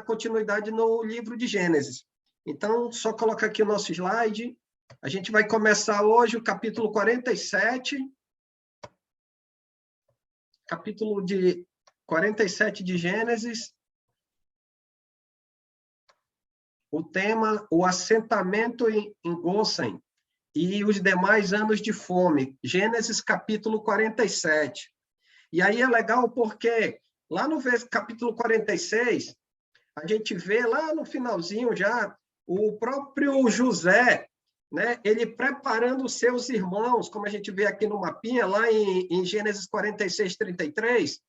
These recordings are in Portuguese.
continuidade no livro de Gênesis. Então, só colocar aqui o nosso slide. A gente vai começar hoje o capítulo 47. Capítulo 47 de Gênesis. O tema, o assentamento em Gosem e os demais anos de fome. Gênesis capítulo 47. E aí é legal porque lá no capítulo 46, a gente vê lá no finalzinho já o próprio José, né, ele preparando os seus irmãos, como a gente vê aqui no mapinha, lá em Gênesis 46, 33,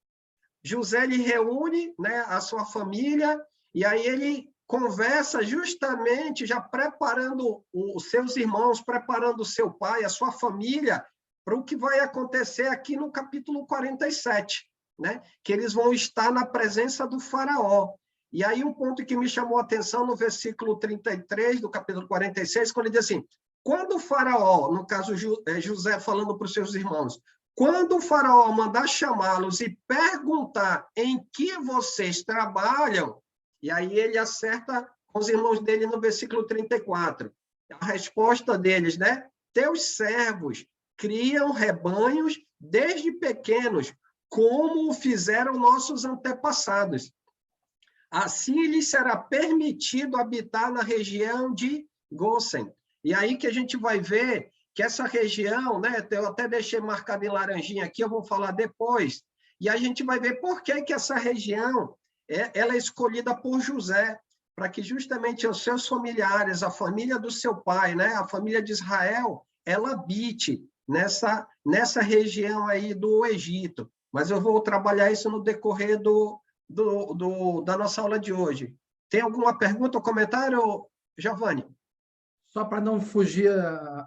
José ele reúne, né, a sua família, e aí ele conversa justamente já preparando os seus irmãos, preparando o seu pai, a sua família, para o que vai acontecer aqui no capítulo 47, né? Que eles vão estar na presença do faraó. E aí um ponto que me chamou a atenção no versículo 33 do capítulo 46, quando ele diz assim, quando o faraó, no caso José falando para os seus irmãos, quando o faraó mandar chamá-los e perguntar em que vocês trabalham, e aí ele acerta com os irmãos dele no versículo 34. A resposta deles, né? Teus servos criam rebanhos desde pequenos, como fizeram nossos antepassados. Assim lhes será permitido habitar na região de Gosem. E aí que a gente vai ver que essa região, né? Eu até deixei marcado em laranjinha aqui, eu vou falar depois. E a gente vai ver por que essa região ela é escolhida por José, para que justamente os seus familiares, a família do seu pai, né, a família de Israel, ela habite nessa região aí do Egito. Mas eu vou trabalhar isso no decorrer da nossa aula de hoje. Tem alguma pergunta ou comentário, Giovanni? Só para não fugir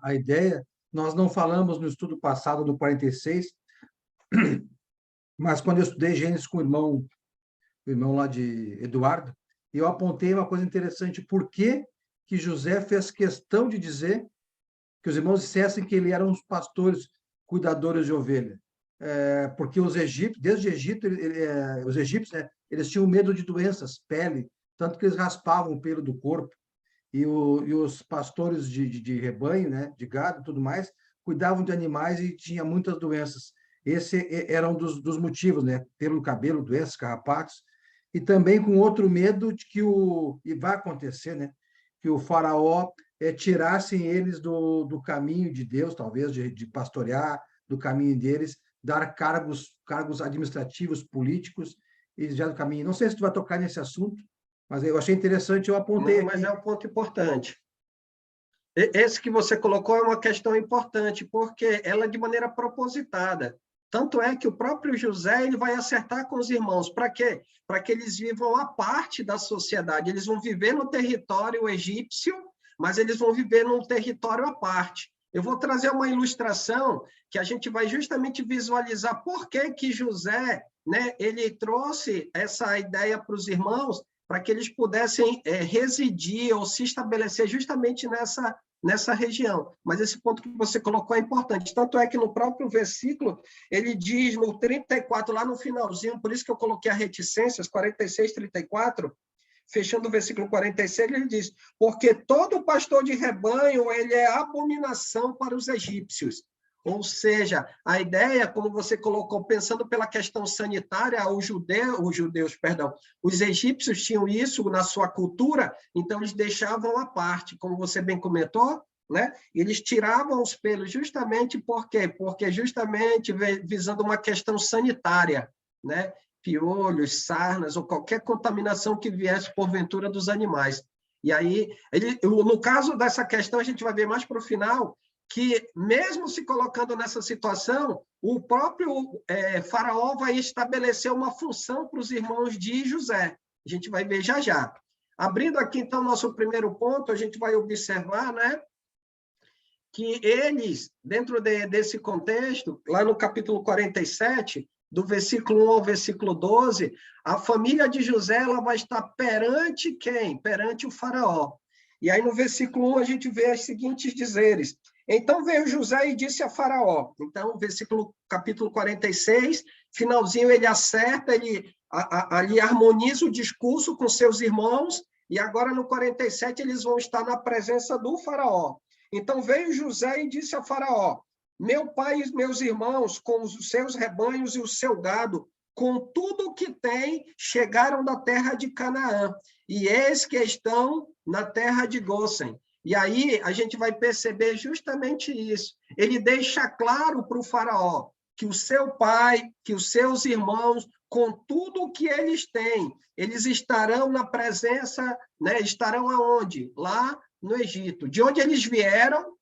a ideia, nós não falamos no estudo passado do 46, mas quando eu estudei Gênesis com o irmão lá de Eduardo, eu apontei uma coisa interessante, por que José fez questão de dizer que os irmãos dissessem que ele eram os pastores, cuidadores de ovelha. Porque os egípcios, desde o Egito, os egípcios, né, eles tinham medo de doenças, pele, tanto que eles raspavam o pelo do corpo, e os pastores de rebanho, né, de gado e tudo mais, cuidavam de animais e tinha muitas doenças. Esse era um dos motivos, né, pelo no cabelo, doenças, carrapatos, e também com outro medo de que e vai acontecer, né, que o faraó tirassem eles do caminho de Deus, talvez, de pastorear, do caminho deles, dar cargos administrativos, políticos, e já do caminho. Não sei se tu vai tocar nesse assunto, mas eu achei interessante, eu apontei Não, mas é um ponto importante. Esse que você colocou é uma questão importante, porque ela é de maneira propositada. Tanto é que o próprio José ele vai acertar com os irmãos. Para quê? Para que eles vivam a parte da sociedade. Eles vão viver no território egípcio, mas eles vão viver num território à parte. Eu vou trazer uma ilustração que a gente vai justamente visualizar por que José, né, ele trouxe essa ideia para os irmãos, para que eles pudessem residir ou se estabelecer justamente nessa região. Mas esse ponto que você colocou é importante. Tanto é que no próprio versículo, ele diz no 34, lá no finalzinho, por isso que eu coloquei a reticências, 46, 34, fechando o versículo 46, ele diz, porque todo pastor de rebanho, ele é abominação para os egípcios. Ou seja, a ideia, como você colocou, pensando pela questão sanitária, os egípcios tinham isso na sua cultura, então eles deixavam à parte, como você bem comentou, né? Eles tiravam os pelos justamente por quê? Porque justamente visando uma questão sanitária, né? Piolhos, sarnas ou qualquer contaminação que viesse porventura dos animais. E aí, no caso dessa questão, a gente vai ver mais para o final, que mesmo se colocando nessa situação, o próprio faraó vai estabelecer uma função para os irmãos de José. A gente vai ver já já. Abrindo aqui, então, nosso primeiro ponto, a gente vai observar, né, que eles, dentro desse contexto, lá no capítulo 47, do versículo 1 ao versículo 12, a família de José ela vai estar perante quem? Perante o faraó. E aí, no versículo 1, a gente vê os seguintes dizeres. Então veio José e disse a Faraó. Então, capítulo 46, finalzinho ele acerta, ele ali harmoniza o discurso com seus irmãos, e agora no 47 eles vão estar na presença do faraó. Então veio José e disse a faraó: meu pai e meus irmãos, com os seus rebanhos e o seu gado, com tudo o que tem, chegaram da terra de Canaã, e eis que estão na terra de Gósen. E aí a gente vai perceber justamente isso. Ele deixa claro para o faraó que o seu pai, que os seus irmãos, com tudo o que eles têm, eles estarão na presença, né? Estarão aonde? Lá no Egito. De onde eles vieram,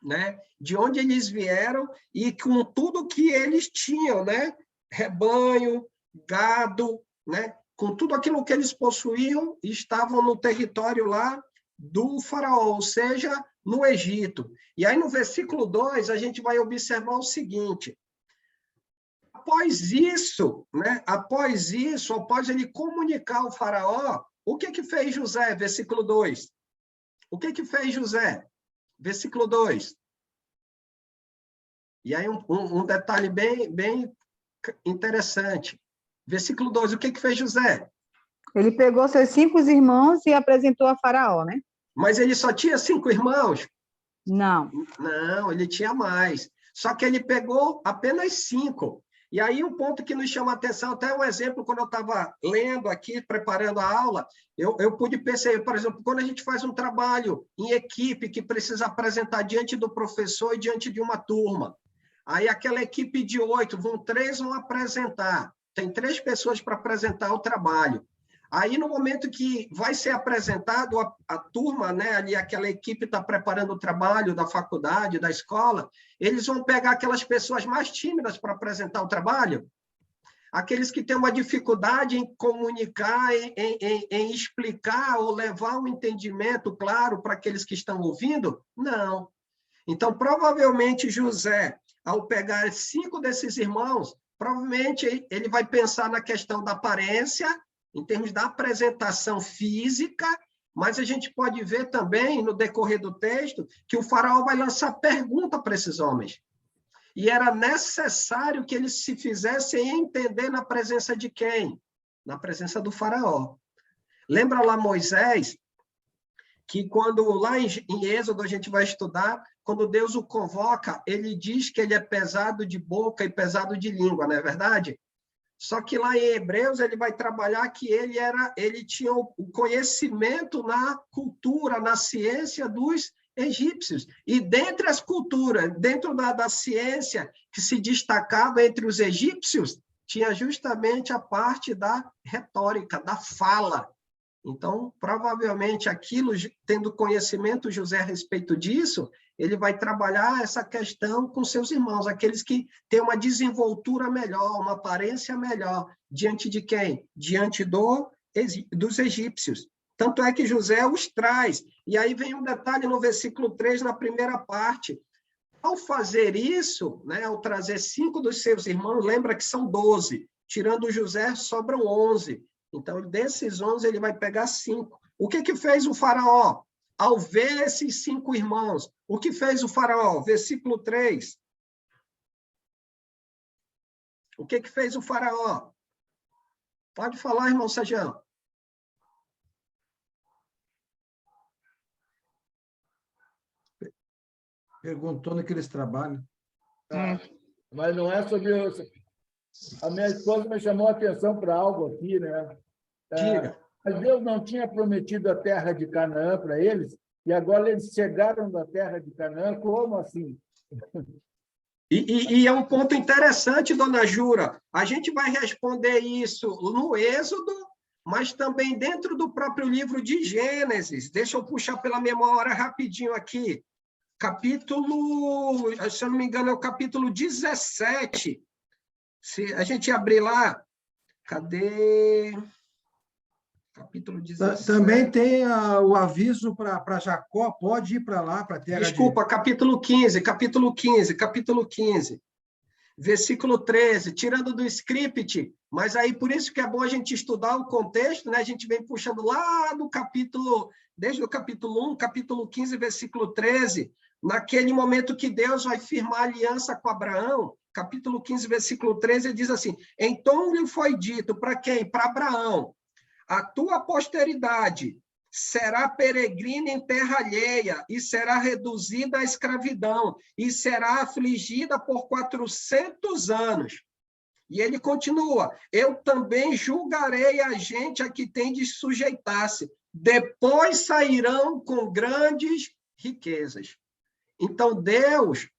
né? De onde eles vieram e com tudo que eles tinham, né? Rebanho, gado, né? Com tudo aquilo que eles possuíam, estavam no território lá do faraó, ou seja, no Egito. E aí no versículo 2, a gente vai observar o seguinte: após isso, né? Após ele comunicar ao faraó, o que fez José? Versículo 2. O que fez José? Versículo 2. E aí um detalhe bem interessante. Versículo 2, o que fez José? Ele pegou seus 5 irmãos e apresentou a Faraó, né? Mas ele só tinha 5 irmãos? Não. Não, ele tinha mais. Só que ele pegou apenas 5. E aí um ponto que nos chama a atenção, até um exemplo, quando eu estava lendo aqui, preparando a aula, eu pude perceber, por exemplo, quando a gente faz um trabalho em equipe que precisa apresentar diante do professor e diante de uma turma. Aí aquela equipe de 8, 3 vão apresentar. Tem 3 pessoas para apresentar o trabalho. Aí, no momento que vai ser apresentado, a turma, né, ali, aquela equipe está preparando o trabalho da faculdade, da escola, eles vão pegar aquelas pessoas mais tímidas para apresentar o trabalho, aqueles que têm uma dificuldade em comunicar, em explicar ou levar um entendimento claro para aqueles que estão ouvindo? Não. Então, provavelmente, José, ao pegar 5 desses irmãos, provavelmente ele vai pensar na questão da aparência, em termos da apresentação física, mas a gente pode ver também, no decorrer do texto, que o faraó vai lançar pergunta para esses homens. E era necessário que eles se fizessem entender na presença de quem? Na presença do faraó. Lembra lá Moisés, que quando lá em Êxodo a gente vai estudar, quando Deus o convoca, ele diz que ele é pesado de boca e pesado de língua, não é verdade? Só que lá em Hebreus ele vai trabalhar que ele tinha o conhecimento na cultura, na ciência dos egípcios. E dentre as culturas, dentro da ciência que se destacava entre os egípcios, tinha justamente a parte da retórica, da fala. Então, provavelmente, aquilo, tendo conhecimento, José, a respeito disso, ele vai trabalhar essa questão com seus irmãos, aqueles que têm uma desenvoltura melhor, uma aparência melhor. Diante de quem? Diante dos egípcios. Tanto é que José os traz. E aí vem um detalhe no versículo 3, na primeira parte. Ao fazer isso, né, ao trazer 5 dos seus irmãos, lembra que são 12. Tirando José, sobram 11. Então, desses 11, ele vai pegar 5. O que fez o faraó? Ao ver esses 5 irmãos, o que fez o faraó? Versículo 3. O que fez o faraó? Pode falar, irmão Sajão. Perguntou naqueles trabalhos. Mas não é sobre... A minha esposa me chamou a atenção para algo aqui, né? Diga. Mas Deus não tinha prometido a terra de Canaã para eles, e agora eles chegaram da terra de Canaã, como assim? E é um ponto interessante, dona Jura. A gente vai responder isso no Êxodo, mas também dentro do próprio livro de Gênesis. Deixa eu puxar pela memória rapidinho aqui. Capítulo, se eu não me engano, é o capítulo 17. Se a gente abrir lá, cadê? Capítulo 17. Também tem o aviso para Jacó, pode ir para lá, para a terra Desculpa, capítulo 15, versículo 13, tirando do script, mas aí por isso que é bom a gente estudar o contexto, né? A gente vem puxando lá do capítulo, desde o capítulo 1, capítulo 15, versículo 13, naquele momento que Deus vai firmar aliança com Abraão, capítulo 15, versículo 13, ele diz assim: então lhe foi dito para quem? Para Abraão: a tua posteridade será peregrina em terra alheia e será reduzida à escravidão e será afligida por 400 anos. E ele continua: eu também julgarei a gente a que tem de sujeitar-se. Depois sairão com grandes riquezas. Então, Deus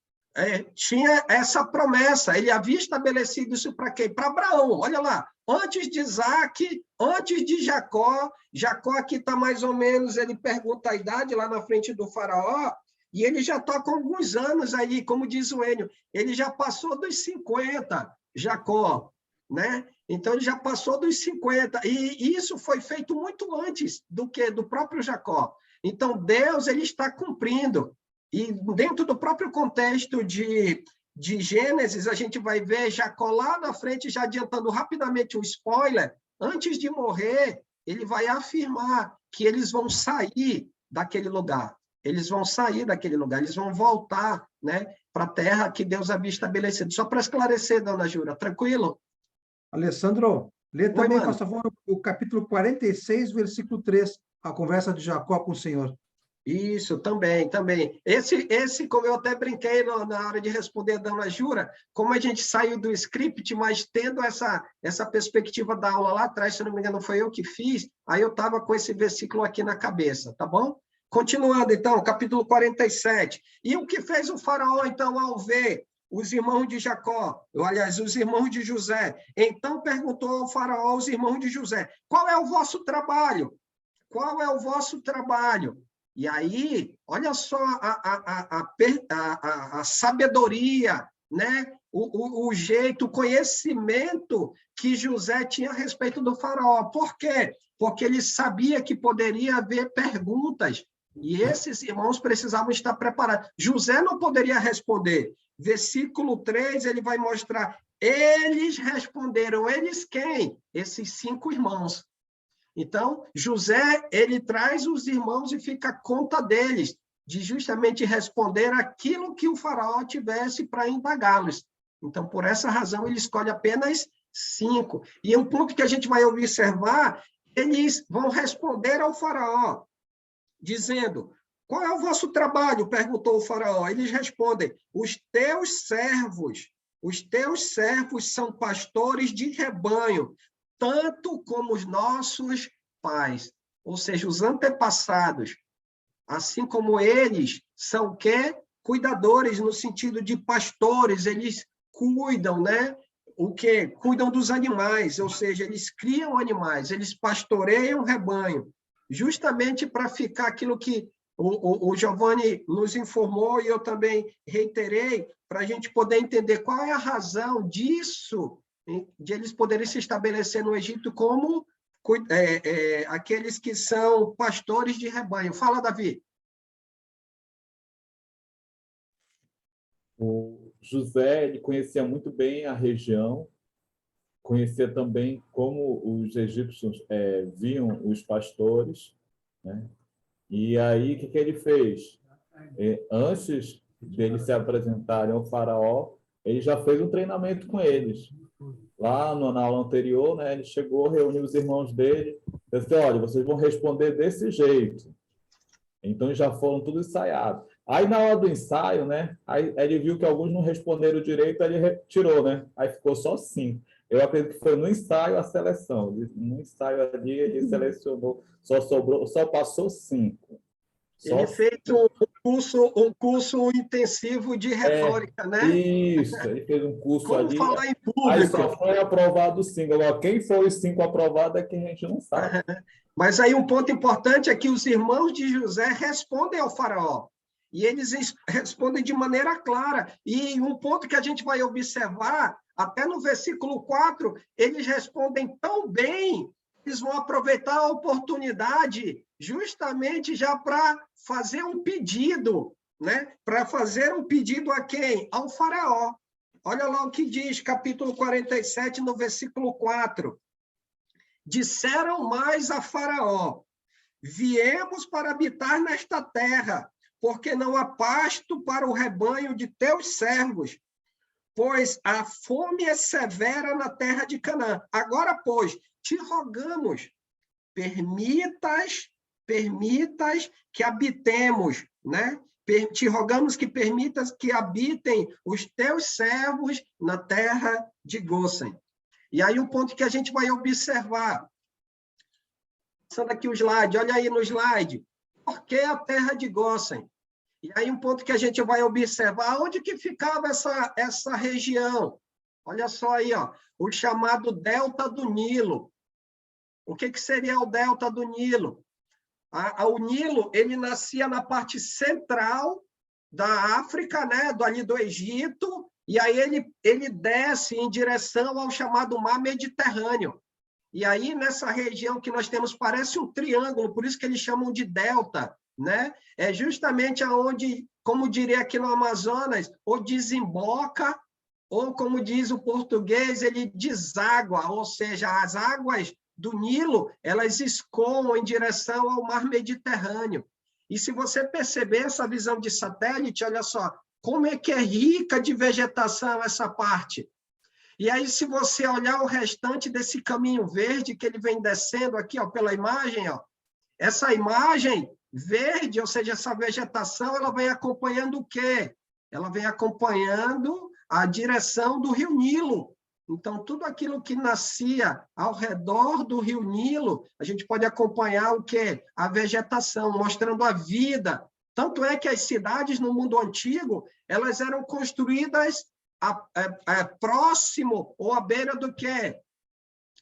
tinha essa promessa. Ele havia estabelecido isso para quem? Para Abraão. Olha lá, antes de Isaac, antes de Jacó. Jacó aqui está mais ou menos, ele pergunta a idade lá na frente do faraó, e ele já está com alguns anos aí, como diz o Enio, ele já passou dos 50, Jacó, né? Então, ele já passou dos 50, e isso foi feito muito antes do próprio Jacó. Então, Deus ele está cumprindo. E dentro do próprio contexto de Gênesis, a gente vai ver Jacó lá na frente, já adiantando rapidamente um spoiler, antes de morrer, ele vai afirmar que eles vão sair daquele lugar. Eles vão sair daquele lugar, eles vão voltar, né, para a terra que Deus havia estabelecido. Só para esclarecer, dona Jura, tranquilo? Alessandro, lê também, mano. por favor, o capítulo 46, versículo 3, a conversa de Jacó com o Senhor. Isso, também. Esse, como eu até brinquei na hora de responder a dona Jura, como a gente saiu do script, mas tendo essa perspectiva da aula lá atrás, se não me engano, foi eu que fiz, aí eu estava com esse versículo aqui na cabeça, tá bom? Continuando, então, capítulo 47. E o que fez o faraó, então, ao ver os irmãos de Jacó, aliás, os irmãos de José? Então perguntou ao faraó aos irmãos de José: qual é o vosso trabalho? Qual é o vosso trabalho? E aí, olha só a sabedoria, né? o jeito, o conhecimento que José tinha a respeito do faraó. Por quê? Porque ele sabia que poderia haver perguntas, e esses irmãos precisavam estar preparados. José não poderia responder. Versículo 3, ele vai mostrar, eles responderam. Eles quem? Esses 5 irmãos. Então, José, ele traz os irmãos e fica a conta deles, de justamente responder aquilo que o faraó tivesse para indagá-los. Então, por essa razão, ele escolhe apenas 5. E um ponto que a gente vai observar, eles vão responder ao faraó, dizendo: qual é o vosso trabalho? Perguntou o faraó. Eles respondem: os teus servos são pastores de rebanho, tanto como os nossos pais, ou seja, os antepassados, assim como eles são o quê? Cuidadores, no sentido de pastores, eles cuidam, né? O quê? Cuidam dos animais, ou seja, eles criam animais, eles pastoreiam o rebanho, justamente para ficar aquilo que o Giovanni nos informou, e eu também reiterei, para a gente poder entender qual é a razão disso, de eles poderem se estabelecer no Egito como aqueles que são pastores de rebanho. Fala, Davi. O José, ele conhecia muito bem a região, conhecia também como os egípcios viam os pastores, né? E aí, o que ele fez? Antes deles se apresentarem ao faraó, ele já fez um treinamento com eles. Lá na aula anterior, né, ele chegou, reuniu os irmãos dele, disse: olha, vocês vão responder desse jeito. Então, já foram tudo ensaiados. Aí, na hora do ensaio, né, aí ele viu que alguns não responderam direito, aí ele tirou, né? Aí ficou só 5. Eu acredito que foi no ensaio a seleção. No ensaio ali, ele selecionou, só passou 5. Ele fez um curso intensivo de retórica, né? Isso, ele fez um curso Como ali. falar em público. Aí só foi aprovado 5. Agora, quem foi os 5 aprovados é que a gente não sabe. Mas aí um ponto importante é que os irmãos de José respondem ao faraó. E eles respondem de maneira clara. E um ponto que a gente vai observar, até no versículo 4, eles respondem tão bem, eles vão aproveitar a oportunidade justamente já para fazer um pedido, né? Para fazer um pedido a quem? Ao faraó. Olha lá o que diz, capítulo 47, no versículo 4. Disseram mais a faraó: viemos para habitar nesta terra, porque não há pasto para o rebanho de teus servos. pois a fome é severa na terra de Canaã. Agora, pois, te rogamos, permitas que habitemos, né? Te rogamos que permitas que habitem os teus servos na terra de Gósen. E aí o ponto que a gente vai observar, passando aqui o slide, olha aí no slide, por que a terra de Gósen? E aí um ponto que a gente vai observar, onde que ficava essa região? Olha só aí, ó, o chamado Delta do Nilo. O que seria o Delta do Nilo? O Nilo, ele nascia na parte central da África, né, ali do Egito, e aí ele desce em direção ao chamado Mar Mediterrâneo. E aí, nessa região que nós temos, parece um triângulo, por isso que eles chamam de delta, né? É justamente aonde, como diria aqui no Amazonas, ou desemboca, ou, como diz o português, ele deságua, ou seja, as águas do Nilo, elas escoam em direção ao mar Mediterrâneo. E se você perceber essa visão de satélite, olha só, como é que é rica de vegetação essa parte. E aí, se você olhar o restante desse caminho verde que ele vem descendo aqui, ó, pela imagem, ó, essa imagem verde, ou seja, essa vegetação, ela vem acompanhando o quê? Ela vem acompanhando a direção do Rio Nilo. Então, tudo aquilo que nascia ao redor do Rio Nilo, a gente pode acompanhar o quê? A vegetação, mostrando a vida. Tanto é que as cidades no mundo antigo, elas eram construídas próximo ou à beira do quê?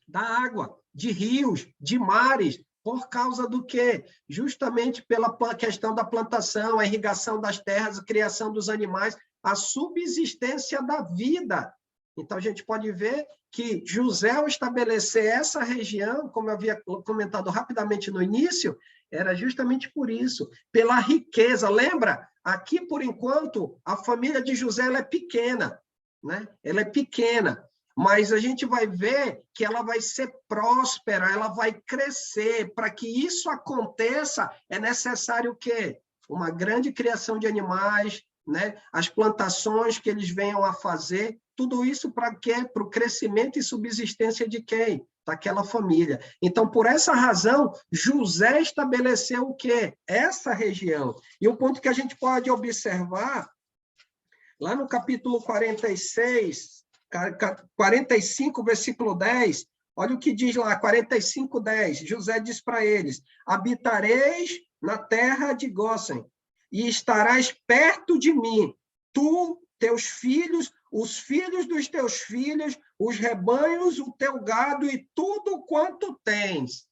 Da água, de rios, de mares, por causa do quê? Justamente pela questão da plantação, a irrigação das terras, a criação dos animais, a subsistência da vida. Então, a gente pode ver que José, ao estabelecer essa região, como eu havia comentado rapidamente no início, era justamente por isso, pela riqueza. Lembra? Aqui, por enquanto, a família de José ela é pequena, né? Ela é pequena, mas a gente vai ver que ela vai ser próspera, ela vai crescer. Para que isso aconteça, é necessário o quê? Uma grande criação de animais, né? As plantações que eles venham a fazer, tudo isso para quê? Para o crescimento e subsistência de quem? Daquela família. Então, por essa razão, José estabeleceu o quê? Essa região. E um ponto que a gente pode observar, lá no capítulo 45, versículo 10, olha o que diz lá, 45, 10. José diz para eles, habitareis na terra de Gósen, e estarás perto de mim, tu, teus filhos, os filhos dos teus filhos, os rebanhos, o teu gado e tudo quanto tens.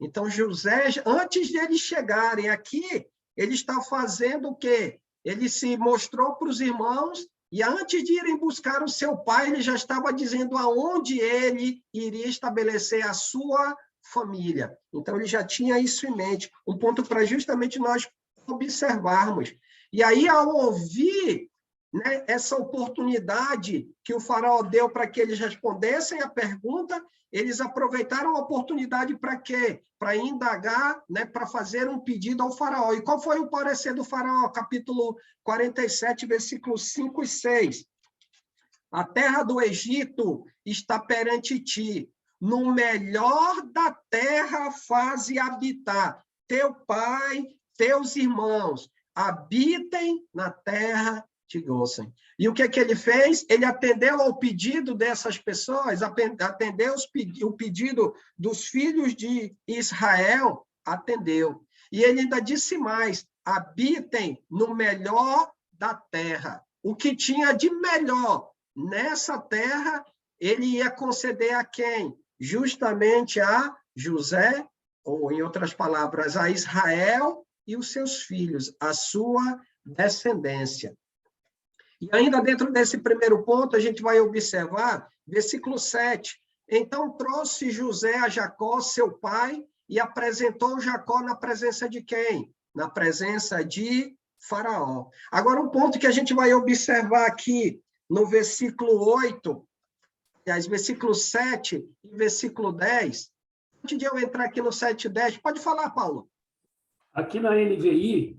Então, José, antes de eles chegarem aqui, ele está fazendo o quê? Ele se mostrou para os irmãos e antes de irem buscar o seu pai, ele já estava dizendo aonde ele iria estabelecer a sua família. Então, ele já tinha isso em mente. Um ponto para justamente nós observarmos. E aí, ao ouvir, né, essa oportunidade que o faraó deu para que eles respondessem a pergunta, eles aproveitaram a oportunidade para quê? Para indagar, né, para fazer um pedido ao faraó. E qual foi o parecer do faraó? Capítulo 47, versículos 5 e 6. A terra do Egito está perante ti. No melhor da terra faze habitar teu pai, teus irmãos, habitem na terra de Gósen. E o que é que ele fez? Ele atendeu ao pedido dessas pessoas, atendeu o pedido dos filhos de Israel, atendeu. E ele ainda disse mais, habitem no melhor da terra. O que tinha de melhor nessa terra, ele ia conceder a quem? Justamente a José, ou em outras palavras, a Israel e os seus filhos, a sua descendência. E ainda dentro desse primeiro ponto, a gente vai observar, versículo 7. Então trouxe José a Jacó, seu pai, e apresentou Jacó na presença de quem? Na presença de Faraó. Agora, um ponto que a gente vai observar aqui no versículo 8, aliás, versículo 7 e versículo 10. Antes de eu entrar aqui no 7 e 10, pode falar, Paulo. Aqui na NVI,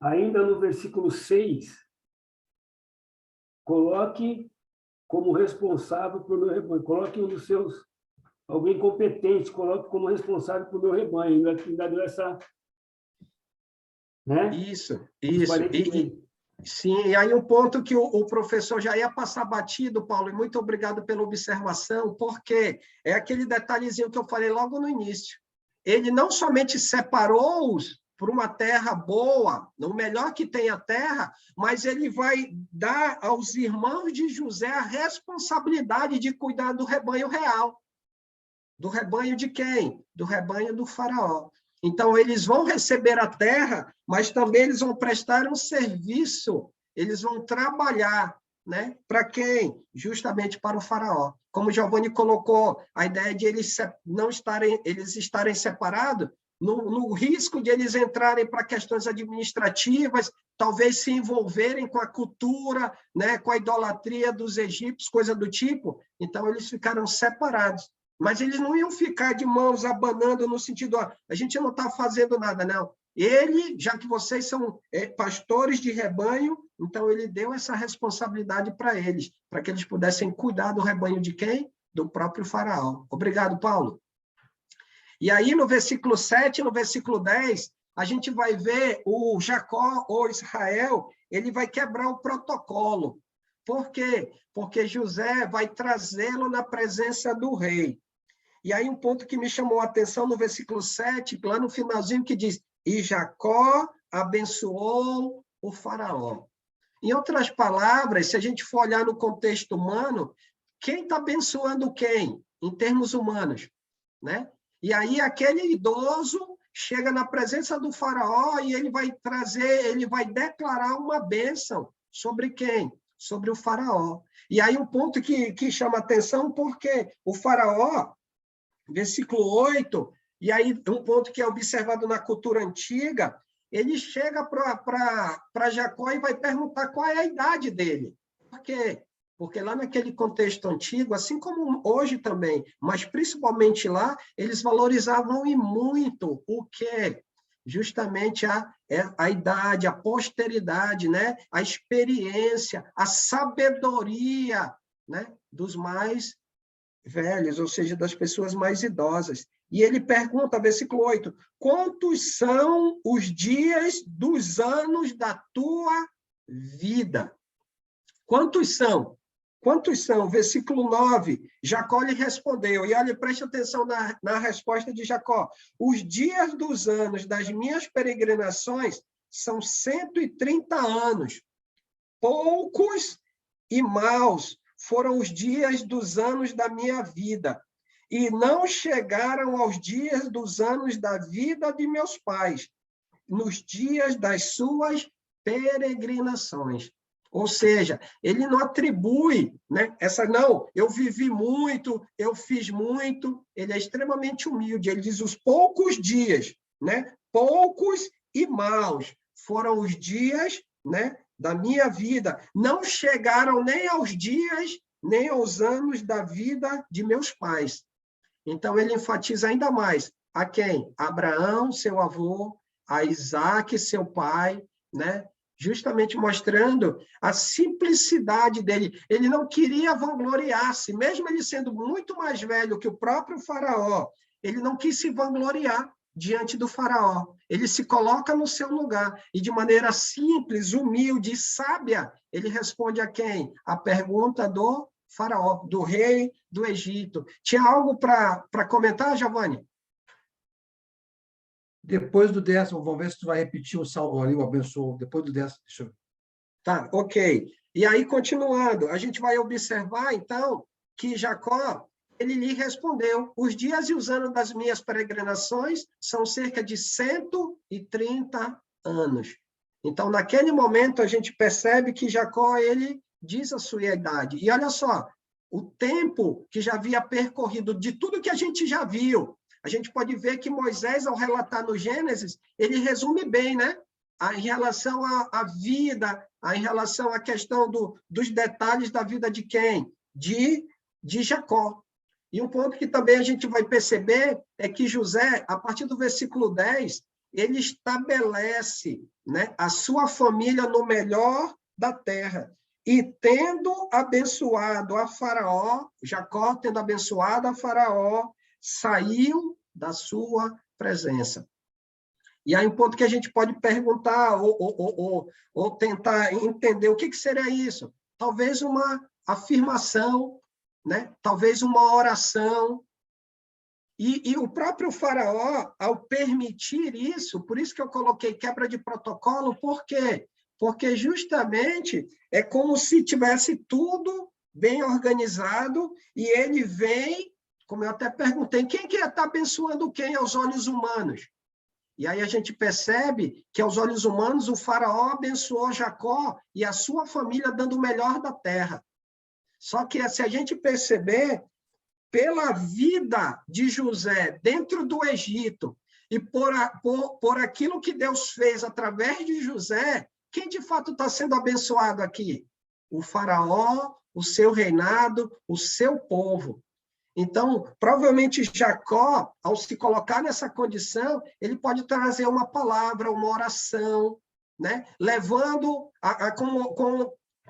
ainda no versículo 6, coloque como responsável pelo meu rebanho. Coloque um dos seus, alguém competente, coloque como responsável pelo meu rebanho. Ainda deu essa, né? Isso. Sim, e aí um ponto que o professor já ia passar batido, Paulo, e muito obrigado pela observação, porque é aquele detalhezinho que eu falei logo no início. Ele não somente separou-os por uma terra boa, no melhor que tem a terra, mas ele vai dar aos irmãos de José a responsabilidade de cuidar do rebanho real. Do rebanho de quem? Do rebanho do faraó. Então, eles vão receber a terra, mas também eles vão prestar um serviço, eles vão trabalhar, né? Para quem? Justamente para o faraó. Como Giovanni colocou, a ideia de eles estarem separados, no risco de eles entrarem para questões administrativas, talvez se envolverem com a cultura, né? Com a idolatria dos egípcios, coisa do tipo. Então, eles ficaram separados. Mas eles não iam ficar de mãos abanando no sentido, ó, a gente não está fazendo nada, não. Ele, já que vocês são pastores de rebanho, então ele deu essa responsabilidade para eles, para que eles pudessem cuidar do rebanho de quem? Do próprio faraó. Obrigado, Paulo. E aí, no versículo 7, no versículo 10, a gente vai ver o Jacó, ou Israel, ele vai quebrar o protocolo. Por quê? Porque José vai trazê-lo na presença do rei. E aí um ponto que me chamou a atenção no versículo 7, lá no finalzinho, que diz, e Jacó abençoou o faraó. Em outras palavras, se a gente for olhar no contexto humano, quem está abençoando quem? Em termos humanos, né? E aí aquele idoso chega na presença do faraó e ele vai declarar uma bênção sobre quem? Sobre o faraó. E aí um ponto que chama atenção, porque o faraó, versículo 8, e aí um ponto que é observado na cultura antiga, ele chega para Jacó e vai perguntar qual é a idade dele. Por quê? Porque lá naquele contexto antigo, assim como hoje também, mas principalmente lá, eles valorizavam e muito o quê? Justamente a idade, a posteridade, né? A experiência, a sabedoria, né? Dos mais velhos, ou seja, das pessoas mais idosas. E ele pergunta, versículo 8, quantos são os dias dos anos da tua vida? Quantos são? Quantos são? Versículo 9, Jacó lhe respondeu, e olha, preste atenção na resposta de Jacó, os dias dos anos das minhas peregrinações são 130 anos, poucos e maus foram os dias dos anos da minha vida, e não chegaram aos dias dos anos da vida de meus pais, nos dias das suas peregrinações. Ou seja, ele não atribui, né, não, eu vivi muito, eu fiz muito, ele é extremamente humilde, ele diz os poucos dias, né, poucos e maus foram os dias, né, da minha vida, não chegaram nem aos dias, nem aos anos da vida de meus pais. Então, ele enfatiza ainda mais a quem? Abraão, seu avô, a Isaac, seu pai, né? Justamente mostrando a simplicidade dele. Ele não queria vangloriar-se, mesmo ele sendo muito mais velho que o próprio faraó, ele não quis se vangloriar diante do faraó. Ele se coloca no seu lugar e, de maneira simples, humilde e sábia, ele responde a quem? A pergunta do faraó, do rei do Egito. Tinha algo para comentar, Giovanni? Depois do 10º, vamos ver se tu vai repetir o salmo ali, o abençoou. Depois do 10º, deixa eu ver. Tá, ok. E aí, continuando, a gente vai observar, então, que Jacó, ele lhe respondeu, os dias e os anos das minhas peregrinações são cerca de 130 anos. Então, naquele momento, a gente percebe que Jacó, ele diz a sua idade. E olha só, o tempo que já havia percorrido, de tudo que a gente já viu, a gente pode ver que Moisés, ao relatar no Gênesis, ele resume bem, né? Em relação à vida, em relação à questão dos detalhes da vida de quem? De Jacó. E um ponto que também a gente vai perceber é que José, a partir do versículo 10, ele estabelece, né, a sua família no melhor da terra. E tendo abençoado a Faraó, Jacó, tendo abençoado a Faraó, saiu da sua presença. E aí um ponto que a gente pode perguntar ou tentar entender o que seria isso. Talvez uma afirmação, né? Talvez uma oração. E o próprio Faraó, ao permitir isso, por isso que eu coloquei quebra de protocolo, por quê? Porque justamente é como se tivesse tudo bem organizado e ele vem, como eu até perguntei, quem que está abençoando quem aos olhos humanos? E aí a gente percebe que aos olhos humanos o Faraó abençoou Jacó e a sua família dando o melhor da terra. Só que se a gente perceber, pela vida de José dentro do Egito e por aquilo que Deus fez através de José, quem de fato está sendo abençoado aqui? O Faraó, o seu reinado, o seu povo. Então, provavelmente Jacó, ao se colocar nessa condição, ele pode trazer uma palavra, uma oração, né? Levando,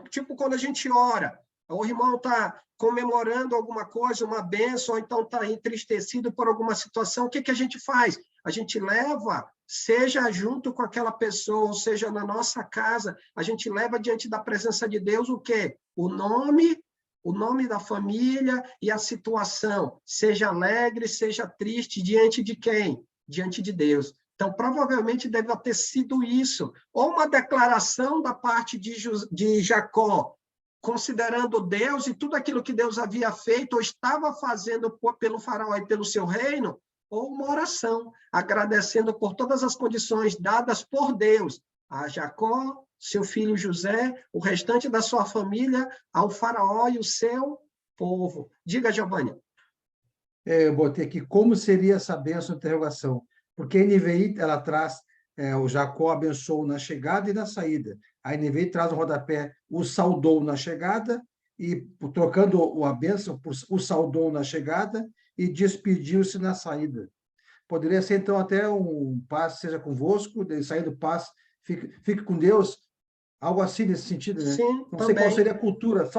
tipo quando a gente ora, o irmão está comemorando alguma coisa, uma bênção, ou então está entristecido por alguma situação, o que a gente faz? A gente leva, seja junto com aquela pessoa, ou seja na nossa casa, a gente leva diante da presença de Deus o quê? O nome da família e a situação, seja alegre, seja triste, diante de quem? Diante de Deus. Então, provavelmente deve ter sido isso, ou uma declaração da parte de Jacó, considerando Deus e tudo aquilo que Deus havia feito ou estava fazendo pelo Faraó e pelo seu reino, ou uma oração, agradecendo por todas as condições dadas por Deus a Jacó, seu filho José, o restante da sua família, ao Faraó e o seu povo. Diga, Giovanni. Eu botei aqui como seria essa bênção, interrogação, porque a NVI ela traz o Jacó abençoou na chegada e na saída. A NVI traz o rodapé, o saudou na chegada, e trocando a bênção por o saudou na chegada e despediu-se na saída. Poderia ser, então, até um paz seja convosco, saindo paz, fique com Deus, algo assim nesse sentido, né? Sim, não também. sei qual seria a cultura,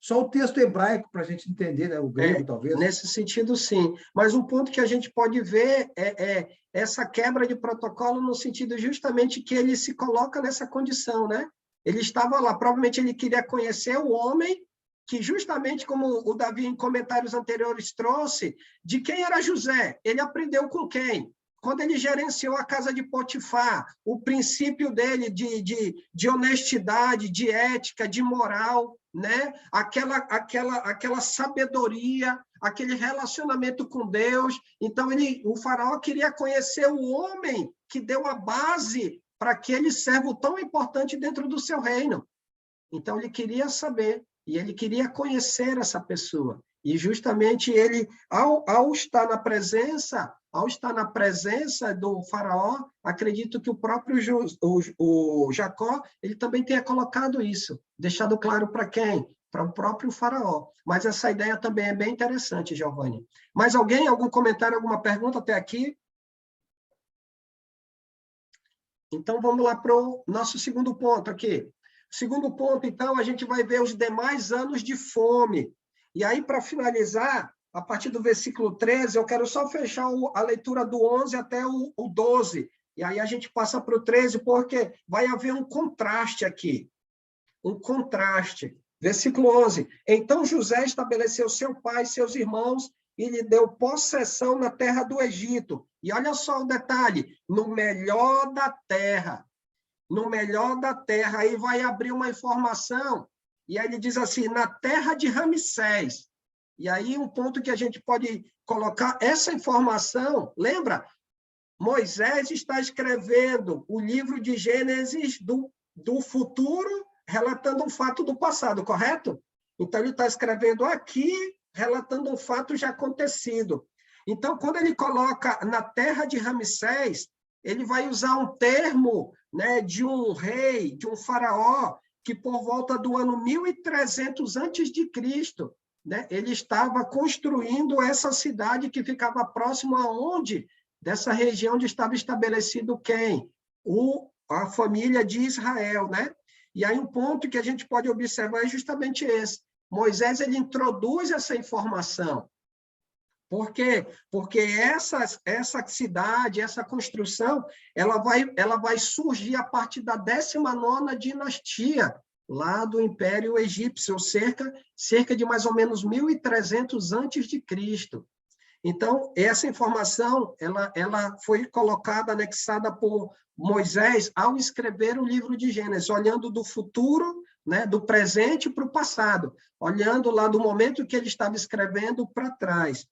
só o texto hebraico para a gente entender, né? O grego, talvez. Nesse sentido, sim. Mas um ponto que a gente pode ver é essa quebra de protocolo no sentido justamente que ele se coloca nessa condição, né? Ele estava lá, provavelmente ele queria conhecer o homem que justamente, como o Davi em comentários anteriores trouxe, de quem era José, ele aprendeu com quem? Quando ele gerenciou a casa de Potifar, o princípio dele de honestidade, de ética, de moral, né? aquela sabedoria, aquele relacionamento com Deus. Então, o faraó queria conhecer o homem que deu a base para aquele servo tão importante dentro do seu reino. Então, ele queria saber, e ele queria conhecer essa pessoa. E justamente ele, ao estar na presença do faraó, acredito que o próprio o Jacó, ele também tenha colocado isso, deixado claro para quem? Para o próprio faraó. Mas essa ideia também é bem interessante, Giovanni. Mais alguém? Algum comentário, alguma pergunta até aqui? Então, vamos lá para o nosso segundo ponto aqui. Segundo ponto, então, a gente vai ver os demais anos de fome. E aí, para finalizar, a partir do versículo 13, eu quero só fechar a leitura do 11 até o 12. E aí a gente passa para o 13, porque vai haver um contraste aqui. Um contraste. Versículo 11. Então José estabeleceu seu pai e seus irmãos e lhe deu possessão na terra do Egito. E olha só o detalhe, no melhor da terra. No melhor da terra. Aí vai abrir uma informação, e aí ele diz assim, na terra de Ramsés. E aí um ponto que a gente pode colocar, essa informação, lembra? Moisés está escrevendo o livro de Gênesis do futuro, relatando um fato do passado, correto? Então, ele está escrevendo aqui, relatando um fato já acontecido. Então, quando ele coloca na terra de Ramsés, ele vai usar um termo, né, de um rei, de um faraó, que por volta do ano 1300 a.C., né, ele estava construindo essa cidade que ficava próximo aonde? Dessa região onde estava estabelecido quem? A família de Israel, né? E aí um ponto que a gente pode observar é justamente esse. Moisés, ele introduz essa informação. Por quê? Porque essa cidade, essa construção, ela vai surgir a partir da 19ª dinastia, lá do Império Egípcio, cerca de mais ou menos 1300 antes de Cristo. Então, essa informação, ela foi colocada, anexada por Moisés ao escrever o livro de Gênesis, olhando do futuro, né, do presente para o passado, olhando lá do momento que ele estava escrevendo para trás.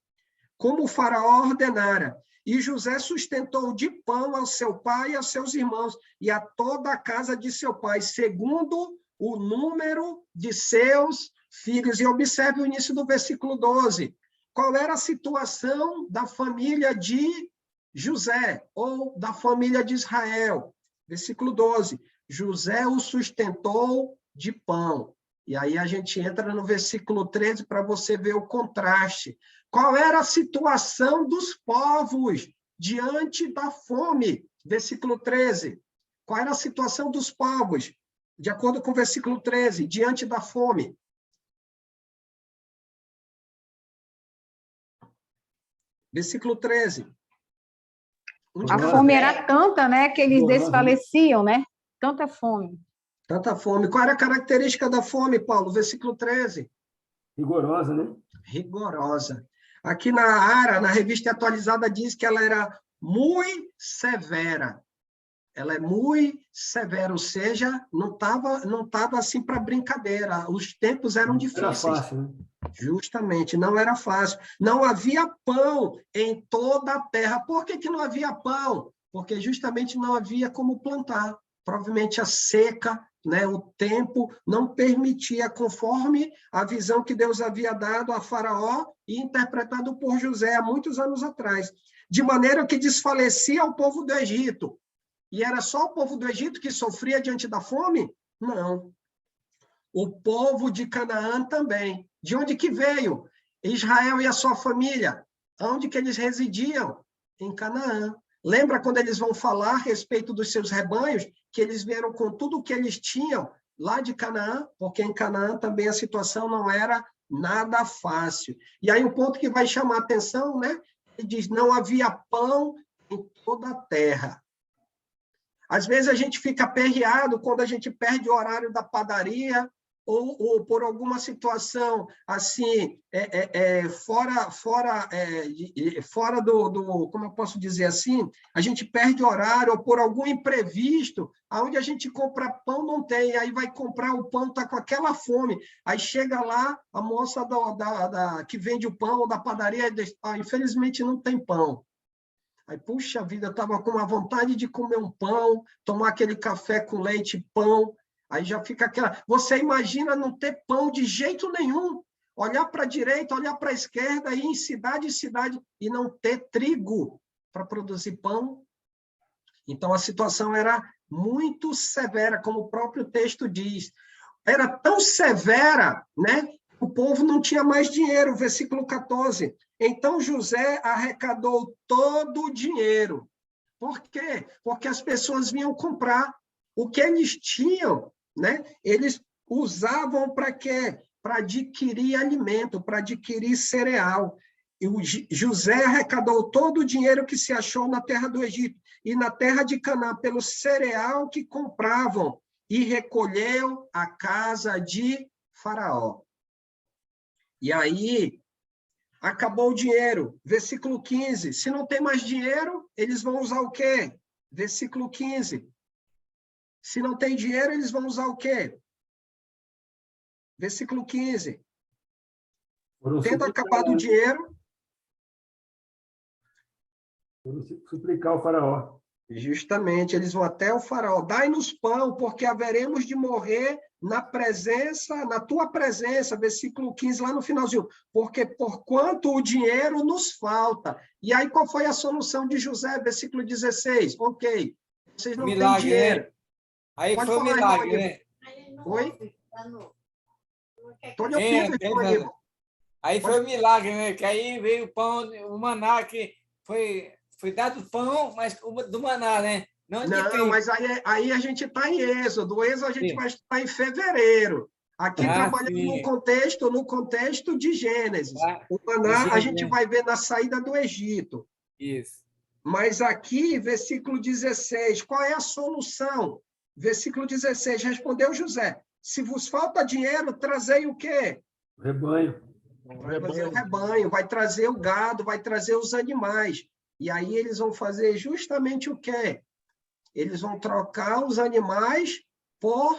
Como o faraó ordenara, e José sustentou de pão ao seu pai e aos seus irmãos, e a toda a casa de seu pai, segundo o número de seus filhos. E observe o início do versículo 12. Qual era a situação da família de José, ou da família de Israel? Versículo 12. José o sustentou de pão. E aí a gente entra no versículo 13 para você ver o contraste. Qual era a situação dos povos diante da fome? Versículo 13. Qual era a situação dos povos, de acordo com o versículo 13, diante da fome? Versículo 13. A fome era tanta, né, que eles desfaleciam, né? Tanta fome. Tanta fome. Qual era a característica da fome, Paulo? Versículo 13. Rigorosa, né? Rigorosa. Aqui na ARA, na revista atualizada, diz que ela era muito severa. Ela é muito severa, ou seja, não tava assim para brincadeira. Os tempos eram difíceis. Era fácil, né? Justamente, não era fácil. Não havia pão em toda a terra. Por que não havia pão? Porque justamente não havia como plantar. Provavelmente a seca, né, o tempo não permitia, conforme a visão que Deus havia dado a Faraó e interpretado por José há muitos anos atrás. De maneira que desfalecia o povo do Egito. E era só o povo do Egito que sofria diante da fome? Não. O povo de Canaã também. De onde que veio? Israel e a sua família. Onde que eles residiam? Em Canaã. Lembra quando eles vão falar a respeito dos seus rebanhos, que eles vieram com tudo o que eles tinham lá de Canaã? Porque em Canaã também a situação não era nada fácil. E aí um ponto que vai chamar a atenção, né? Ele diz, não havia pão em toda a terra. Às vezes a gente fica aperreado quando a gente perde o horário da padaria ou por alguma situação assim, fora do, como eu posso dizer assim, a gente perde horário ou por algum imprevisto, aonde a gente compra pão não tem, aí vai comprar o pão, está com aquela fome, aí chega lá, a moça que vende o pão ou da padaria, diz, infelizmente não tem pão. Aí, puxa vida, eu estava com uma vontade de comer um pão, tomar aquele café com leite, pão. Aí já fica aquela... Você imagina não ter pão de jeito nenhum. Olhar para a direita, olhar para a esquerda, ir em cidade em cidade, e não ter trigo para produzir pão. Então, a situação era muito severa, como o próprio texto diz. Era tão severa, né? O povo não tinha mais dinheiro, versículo 14. Então José arrecadou todo o dinheiro. Por quê? Porque as pessoas vinham comprar. O que eles tinham, né? Eles usavam para quê? Para adquirir alimento, para adquirir cereal. E o José arrecadou todo o dinheiro que se achou na terra do Egito e na terra de Canaã pelo cereal que compravam e recolheu a casa de Faraó. E aí, acabou o dinheiro. Versículo 15. Se não tem mais dinheiro, eles vão usar o quê? Versículo 15. Se não tem dinheiro, eles vão usar o quê? Versículo 15. Tendo acabado o dinheiro... Suplicar ao faraó. Justamente, eles vão até o faraó. Dai-nos pão, porque haveremos de morrer na tua presença, versículo 15, lá no finalzinho. Porque porquanto o dinheiro nos falta. E aí, qual foi a solução de José? Versículo 16. Ok, vocês não têm dinheiro. Né? Aí pode foi falar, milagre, irmão, né? Oi? Estou lhe ouvindo, irmão. Aí foi milagre, né? Que aí veio o pão, o maná, que foi dado pão, mas do maná, né? Não, que Não, tem. mas aí a gente está em Êxodo. O Êxodo a gente Sim. vai estar em fevereiro. Aqui trabalhando sim. no contexto de Gênesis. Ah, O maná a sim, gente né? vai ver na saída do Egito. Isso. Mas aqui, versículo 16, qual é a solução? Versículo 16, respondeu José: se vos falta dinheiro, trazei o quê? Rebanho. Vai trazer o rebanho, vai trazer o gado, vai trazer os animais. E aí eles vão fazer justamente o quê? Eles vão trocar os animais por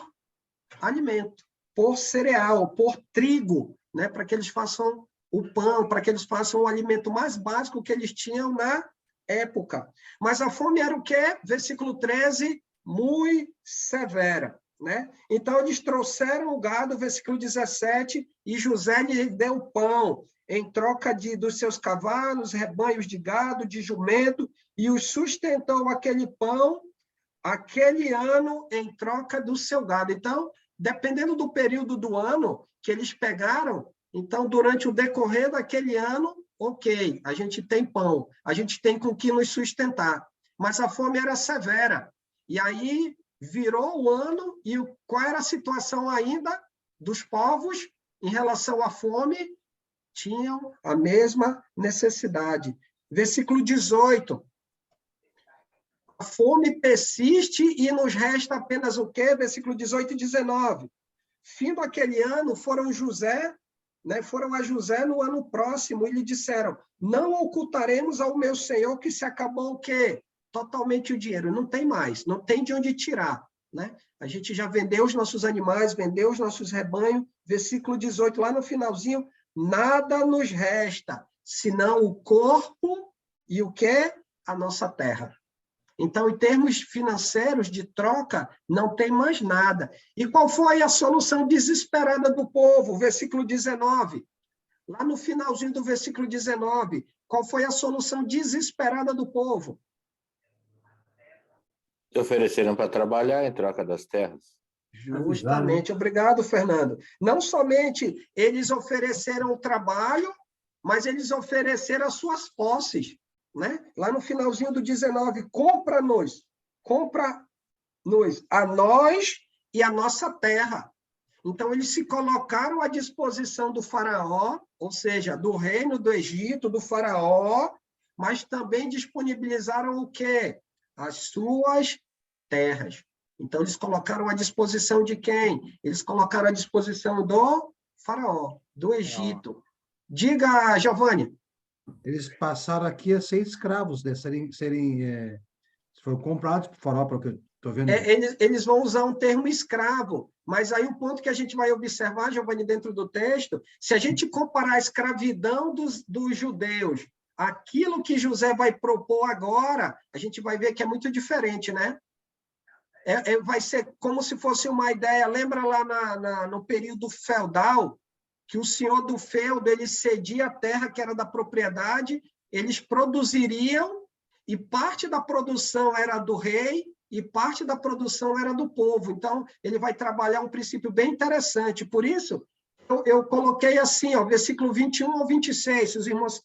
alimento, por cereal, por trigo, né? Para que eles façam o pão, para que eles façam o alimento mais básico que eles tinham na época. Mas a fome era o quê? Versículo 13, muito severa. Né? Então, eles trouxeram o gado, versículo 17, e José lhe deu pão, em troca dos seus cavalos, rebanhos de gado, de jumento, e os sustentou aquele pão, aquele ano, em troca do seu gado. Então, dependendo do período do ano que eles pegaram, então, durante o decorrer daquele ano, ok, a gente tem pão, a gente tem com que nos sustentar. Mas a fome era severa. E aí virou o ano, e qual era a situação ainda dos povos em relação à fome? Tinham a mesma necessidade. Versículo 18. A fome persiste e nos resta apenas o quê? Versículo 18 e 19. Findo aquele ano, foram a José no ano próximo e lhe disseram: não ocultaremos ao meu senhor que se acabou o quê? Totalmente o dinheiro, não tem mais, não tem de onde tirar, né? A gente já vendeu os nossos animais, vendeu os nossos rebanhos, versículo 18, lá no finalzinho, nada nos resta, senão o corpo e o quê? A nossa terra. Então, em termos financeiros de troca, não tem mais nada. E qual foi a solução desesperada do povo? Versículo 19. Lá no finalzinho do versículo 19, qual foi a solução desesperada do povo? Se ofereceram para trabalhar em troca das terras. Justamente. Obrigado, Fernando. Não somente eles ofereceram o trabalho, mas eles ofereceram as suas posses. Né? Lá no finalzinho do 19, compra-nos a nós e a nossa terra. Então, eles se colocaram à disposição do faraó, ou seja, do reino do Egito, do faraó, mas também disponibilizaram o quê? As suas terras. Então, eles colocaram à disposição de quem? Eles colocaram à disposição do faraó, do Egito. Diga, Giovanni. Eles passaram aqui a ser escravos, né? Foram comprados por faraó, para o que eu estou vendo. Eles vão usar um termo escravo, mas aí o ponto que a gente vai observar, Giovanni, dentro do texto, se a gente comparar a escravidão dos judeus, aquilo que José vai propor agora, a gente vai ver que é muito diferente, né? Vai ser como se fosse uma ideia, lembra lá no período feudal, que o senhor do feudo, ele cedia a terra que era da propriedade, eles produziriam, e parte da produção era do rei, e parte da produção era do povo. Então, ele vai trabalhar um princípio bem interessante. Por isso, eu coloquei assim, ó, versículo 21 ao 26, se os irmãos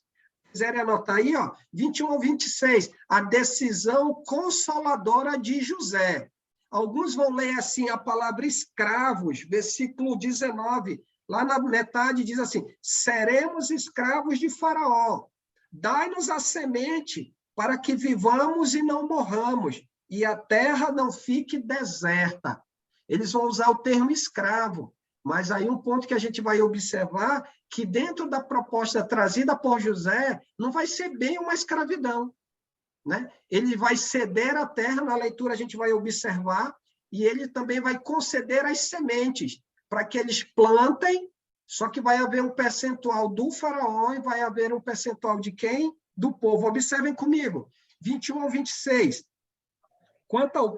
quiserem anotar aí, ó, 21 ao 26, a decisão consoladora de José. Alguns vão ler assim a palavra escravos, versículo 19, lá na metade diz assim: seremos escravos de Faraó, dai-nos a semente para que vivamos e não morramos, e a terra não fique deserta. Eles vão usar o termo escravo, mas aí um ponto que a gente vai observar, que dentro da proposta trazida por José, não vai ser bem uma escravidão, né? Ele vai ceder a terra, na leitura a gente vai observar, e ele também vai conceder as sementes, para que eles plantem, só que vai haver um percentual do faraó e vai haver um percentual de quem? Do povo. Observem comigo, 21 ao 26. Quanto ao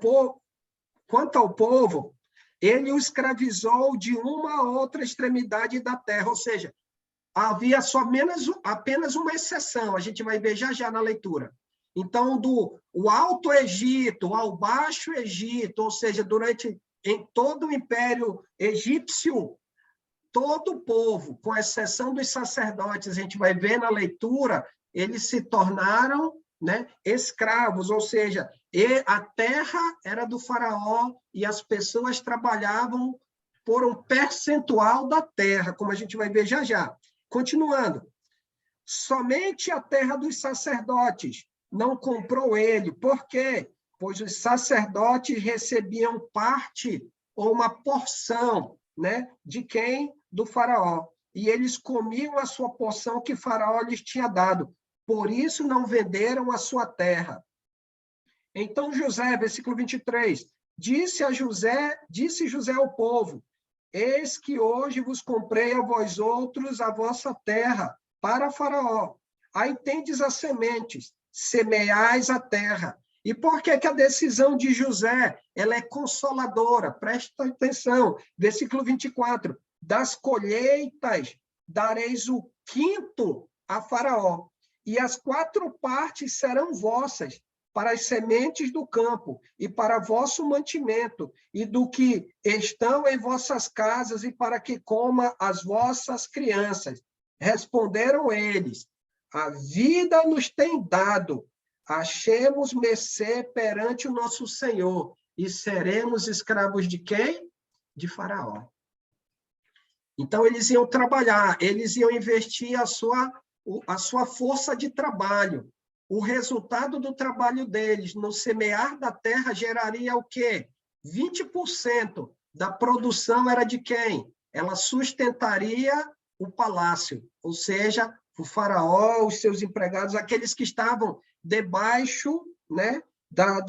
povo, ele o escravizou de uma a outra extremidade da terra, ou seja, havia apenas uma exceção, a gente vai ver já na leitura. Então, o Alto Egito ao Baixo Egito, ou seja, em todo o Império Egípcio, todo o povo, com exceção dos sacerdotes, a gente vai ver na leitura, eles se tornaram, né, escravos, ou seja, E a terra era do faraó e as pessoas trabalhavam por um percentual da terra, como a gente vai ver já já. Continuando. Somente a terra dos sacerdotes não comprou ele. Por quê? Pois os sacerdotes recebiam parte ou uma porção, né, de quem? Do faraó. E eles comiam a sua porção que faraó lhes tinha dado. Por isso não venderam a sua terra. Então José, versículo 23, disse José ao povo, eis que hoje vos comprei a vós outros a vossa terra, para faraó. Aí tendes as sementes, semeais a terra. E por que a decisão de José ela é consoladora? Presta atenção, versículo 24. Das colheitas dareis o quinto a faraó, e as 4 partes serão vossas, para as sementes do campo, e para vosso mantimento, e do que estão em vossas casas, e para que coma as vossas crianças. Responderam eles, a vida nos tem dado, achemos mercê perante o nosso Senhor, e seremos escravos de quem? De Faraó. Então, eles iam trabalhar, eles iam investir a sua força de trabalho. O resultado do trabalho deles no semear da terra geraria o quê? 20% da produção era de quem? Ela sustentaria o palácio, ou seja, o faraó, os seus empregados, aqueles que estavam debaixo, né, da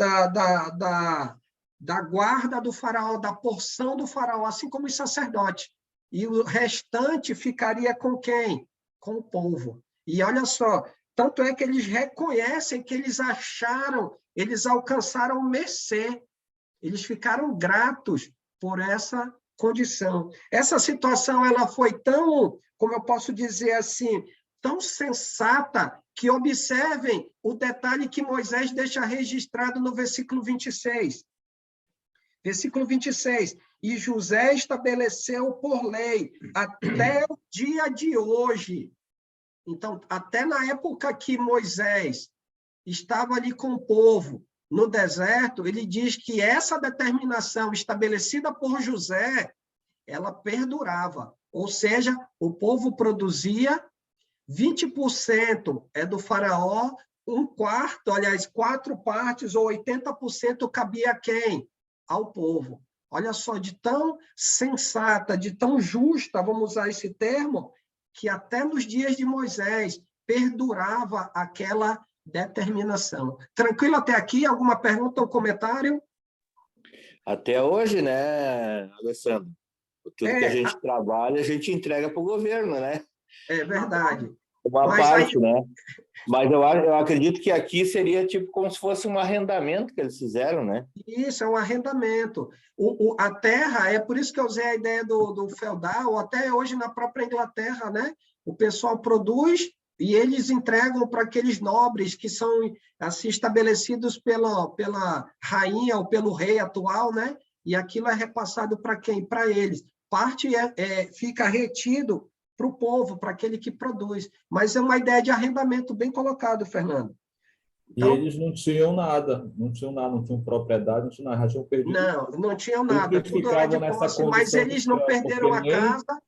guarda do faraó, da porção do faraó, assim como os sacerdotes. E o restante ficaria com quem? Com o povo. E olha só, tanto é que eles reconhecem que eles alcançaram mercê. Eles ficaram gratos por essa condição. Essa situação ela foi tão, como eu posso dizer assim, tão sensata, que observem o detalhe que Moisés deixa registrado no versículo 26. Versículo 26. E José estabeleceu por lei, até o dia de hoje. Então, até na época que Moisés estava ali com o povo no deserto, ele diz que essa determinação estabelecida por José, ela perdurava. Ou seja, o povo produzia 20% é do faraó, 1/4, aliás, 4 partes ou 80% cabia a quem? Ao povo. Olha só, de tão sensata, de tão justa, vamos usar esse termo, que até nos dias de Moisés perdurava aquela determinação. Tranquilo até aqui? Alguma pergunta ou comentário? Até hoje, né, Alessandro? Tudo que a gente trabalha, a gente entrega para o governo, né? É verdade. Uma parte, né? Mas eu acredito que aqui seria tipo como se fosse um arrendamento que eles fizeram, né? Isso, é um arrendamento. A terra, é por isso que eu usei a ideia do feudal, ou até hoje na própria Inglaterra, né? O pessoal produz e eles entregam para aqueles nobres que são assim, estabelecidos pela rainha ou pelo rei atual, né? E aquilo é repassado para quem? Para eles. Parte fica retido para o povo, para aquele que produz. Mas é uma ideia de arrendamento bem colocado, Fernando. Então, e eles não tinham nada, não tinham propriedade, não tinham nada, já tinham perdido. Não tinham nada, tudo era de posse, mas eles não perderam a casa.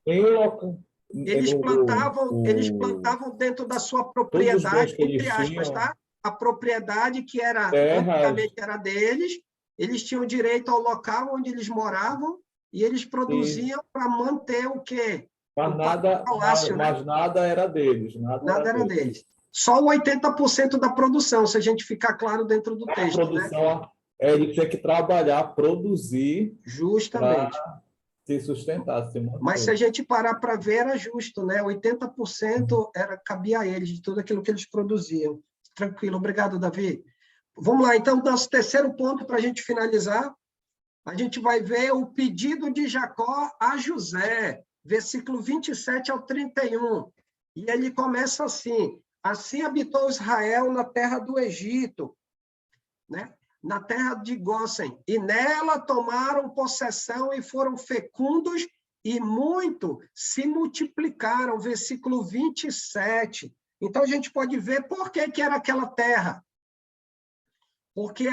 Eles plantavam dentro da sua propriedade, entre aspas, tá? A propriedade que antigamente era deles, eles tinham direito ao local onde eles moravam e eles produziam para manter o quê? Mas nada era deles. Nada era deles. Só o 80% da produção, se a gente ficar claro dentro do texto. A produção, né? Ele tinha que trabalhar, produzir. Justamente. Se sustentar, se manter. Mas se a gente parar para ver, era justo, né? 80% cabia a eles, de tudo aquilo que eles produziam. Tranquilo, obrigado, Davi. Vamos lá, então, nosso terceiro ponto para a gente finalizar. A gente vai ver o pedido de Jacó a José, versículo 27 ao 31. E ele começa assim: assim habitou Israel na terra do Egito, né? Na terra de Gósen, e nela tomaram possessão e foram fecundos e muito se multiplicaram, versículo 27. Então, a gente pode ver por que era aquela terra. Porque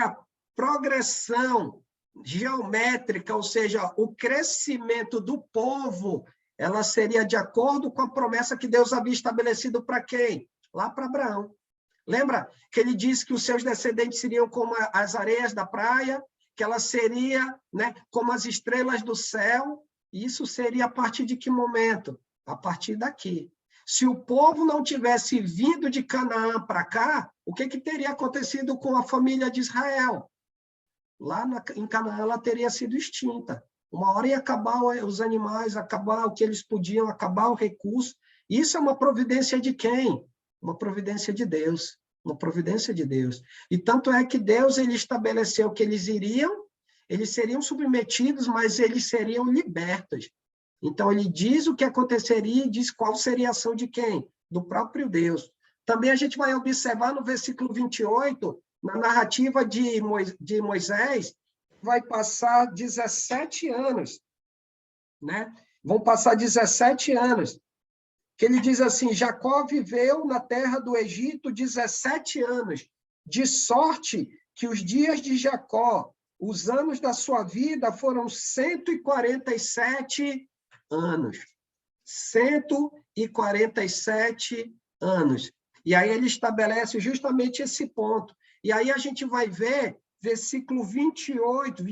progressão geométrica, ou seja, o crescimento do povo, ela seria de acordo com a promessa que Deus havia estabelecido para quem? Lá para Abraão. Lembra que ele disse que os seus descendentes seriam como as areias da praia, que ela seria, né, como as estrelas do céu? Isso seria a partir de que momento? A partir daqui. Se o povo não tivesse vindo de Canaã para cá, o que teria acontecido com a família de Israel? Lá em Canaã ela teria sido extinta. Uma hora ia acabar os animais, acabar o que eles podiam, acabar o recurso. Isso é uma providência de quem? Uma providência de Deus. Uma providência de Deus. E tanto é que Deus ele estabeleceu que eles seriam submetidos, mas eles seriam libertos. Então, ele diz o que aconteceria e diz qual seria a ação de quem? Do próprio Deus. Também a gente vai observar no versículo 28, na narrativa de Moisés, vai passar 17 anos, né? Vão passar 17 anos, que ele diz assim, Jacó viveu na terra do Egito 17 anos, de sorte que os dias de Jacó, os anos da sua vida foram 147 anos. 147 anos. E aí ele estabelece justamente esse ponto. E aí a gente vai ver, versículo 29,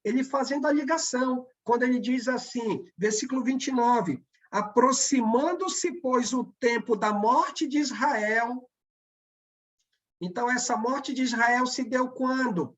ele fazendo a ligação, quando ele diz assim, versículo 29, aproximando-se, pois, o tempo da morte de Israel. Então, essa morte de Israel se deu quando?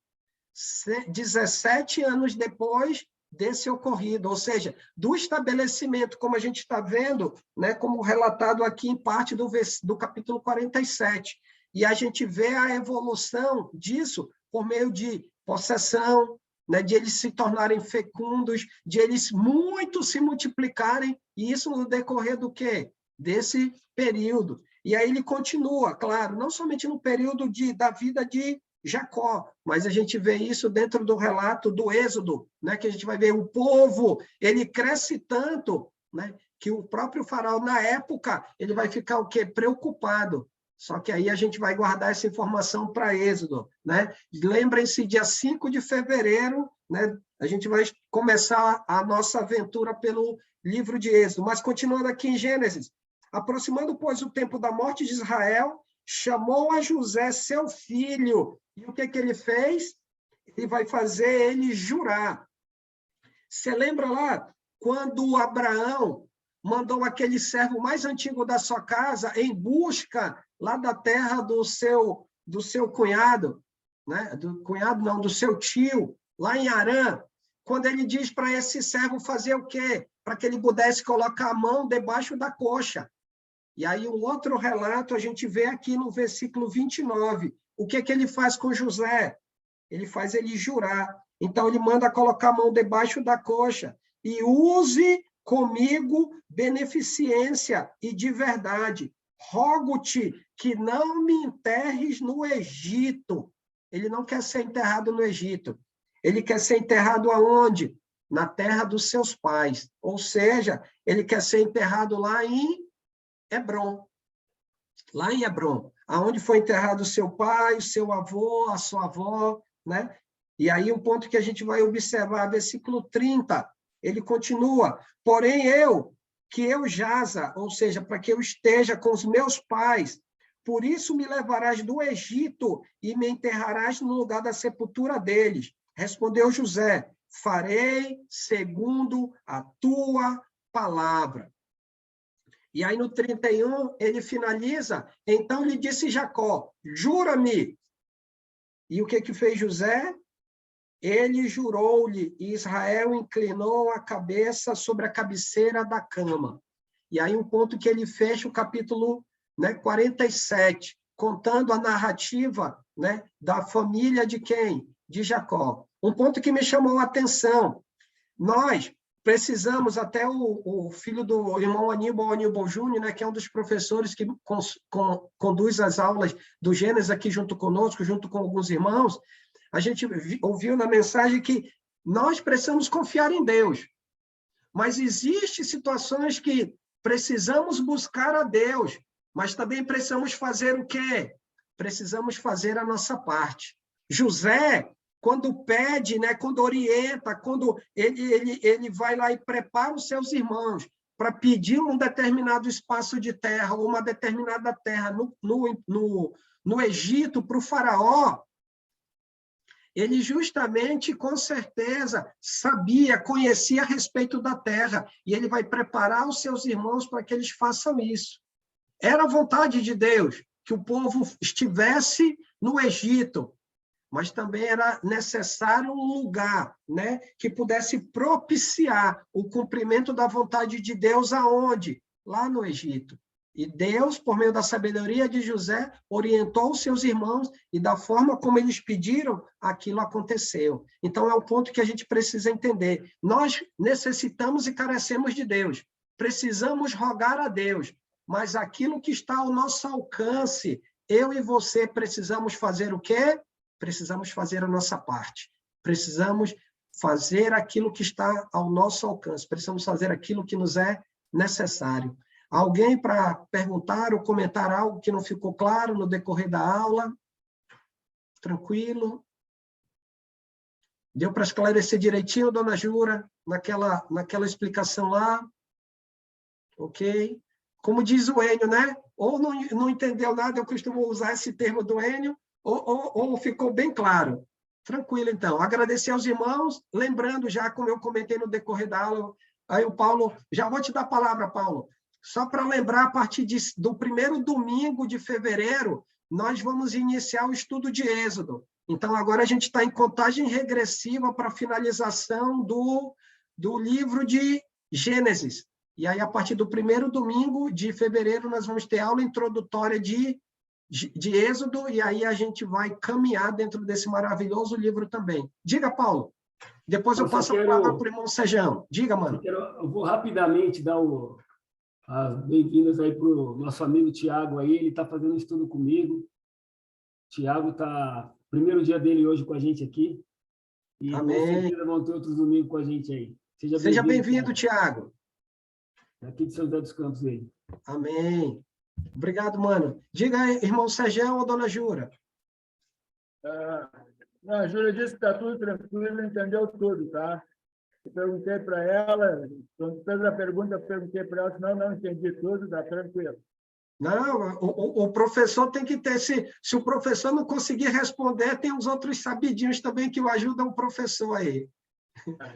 17 anos depois desse ocorrido, ou seja, do estabelecimento, como a gente está vendo, né, como relatado aqui em parte do capítulo 47. E a gente vê a evolução disso por meio de possessão, né, de eles se tornarem fecundos, de eles muito se multiplicarem, e isso no decorrer do quê? Desse período. E aí ele continua, claro, não somente no período da vida de Jacó, mas a gente vê isso dentro do relato do Êxodo, né, que a gente vai ver o povo, ele cresce tanto, né, que o próprio faraó, na época, ele vai ficar o quê? Preocupado. Só que aí a gente vai guardar essa informação para Êxodo, né? Lembrem-se, dia 5 de fevereiro, né, a gente vai começar a nossa aventura pelo livro de Êxodo. Mas continuando aqui em Gênesis, aproximando, pois, o tempo da morte de Israel, chamou a José, seu filho, e o que ele fez? Ele vai fazer ele jurar. Você lembra lá, quando Abraão mandou aquele servo mais antigo da sua casa em busca lá da terra do seu cunhado, né? Do seu tio, lá em Harã, quando ele diz para esse servo fazer o quê? Para que ele pudesse colocar a mão debaixo da coxa. E aí um outro relato a gente vê aqui no versículo 29. O que ele faz com José? Ele faz ele jurar. Então ele manda colocar a mão debaixo da coxa e use comigo beneficência e de verdade. Rogo-te que não me enterres no Egito. Ele não quer ser enterrado no Egito. Ele quer ser enterrado aonde? Na terra dos seus pais. Ou seja, ele quer ser enterrado lá em Hebrom. Lá em Hebrom, aonde foi enterrado o seu pai, o seu avô, a sua avó, né? E aí um ponto que a gente vai observar, versículo 30, ele continua, porém que eu jaza, ou seja, para que eu esteja com os meus pais, por isso me levarás do Egito e me enterrarás no lugar da sepultura deles. Respondeu José, farei segundo a tua palavra. E aí no 31, ele finaliza, então lhe disse Jacó, jura-me. E o que fez José? Ele jurou-lhe, e Israel inclinou a cabeça sobre a cabeceira da cama. E aí um ponto que ele fecha o capítulo, né, 47, contando a narrativa, né, da família de quem? De Jacó. Um ponto que me chamou a atenção. Nós precisamos, até o filho do irmão Aníbal Júnior, né, que é um dos professores que conduz as aulas do Gênesis aqui junto conosco, junto com alguns irmãos, a gente ouviu na mensagem que nós precisamos confiar em Deus. Mas existem situações que precisamos buscar a Deus, mas também precisamos fazer o quê? Precisamos fazer a nossa parte. José, quando pede, né, quando orienta, quando ele vai lá e prepara os seus irmãos para pedir um determinado espaço de terra, ou uma determinada terra no Egito para o faraó, ele justamente, com certeza, sabia, conhecia a respeito da terra, e ele vai preparar os seus irmãos para que eles façam isso. Era a vontade de Deus que o povo estivesse no Egito, mas também era necessário um lugar, né, que pudesse propiciar o cumprimento da vontade de Deus aonde? Lá no Egito. E Deus, por meio da sabedoria de José, orientou os seus irmãos e da forma como eles pediram, aquilo aconteceu. Então, é um ponto que a gente precisa entender. Nós necessitamos e carecemos de Deus. Precisamos rogar a Deus, mas aquilo que está ao nosso alcance, eu e você precisamos fazer o quê? Precisamos fazer a nossa parte. Precisamos fazer aquilo que está ao nosso alcance. Precisamos fazer aquilo que nos é necessário. Alguém para perguntar ou comentar algo que não ficou claro no decorrer da aula? Tranquilo? Deu para esclarecer direitinho, dona Jura, naquela explicação lá? Ok? Como diz o Enio, né? Ou não entendeu nada, eu costumo usar esse termo do Enio, ou ficou bem claro. Tranquilo, então. Agradecer aos irmãos, lembrando já, como eu comentei no decorrer da aula, aí o Paulo, já vou te dar a palavra, Paulo, só para lembrar, a partir do primeiro domingo de fevereiro, nós vamos iniciar o estudo de Êxodo. Então, agora a gente está em contagem regressiva para a finalização do livro de Gênesis. E aí, a partir do primeiro domingo de fevereiro, nós vamos ter aula introdutória de Êxodo, e aí a gente vai caminhar dentro desse maravilhoso livro também. Diga, Paulo. Depois eu passo a palavra para o irmão Sejão. Diga, mano. Eu vou rapidamente dar as bem-vindas aí para o nosso amigo Tiago aí, ele está fazendo um estudo comigo. Tiago está, primeiro dia dele hoje com a gente aqui. E amém. Com certeza vão ter outros domingos com a gente aí. Seja bem-vindo, Tiago. Aqui de São José dos Campos aí. Amém. Obrigado, mano. Diga aí, irmão Sejão ou dona Jura? A Júlia disse que está tudo tranquilo, entendeu tudo, tá? Eu perguntei para ela, quando fez a pergunta, eu perguntei para ela, senão não entendi tudo, está tranquilo. Não, o professor tem que ter, se o professor não conseguir responder, tem os outros sabidinhos também que o ajudam o professor aí.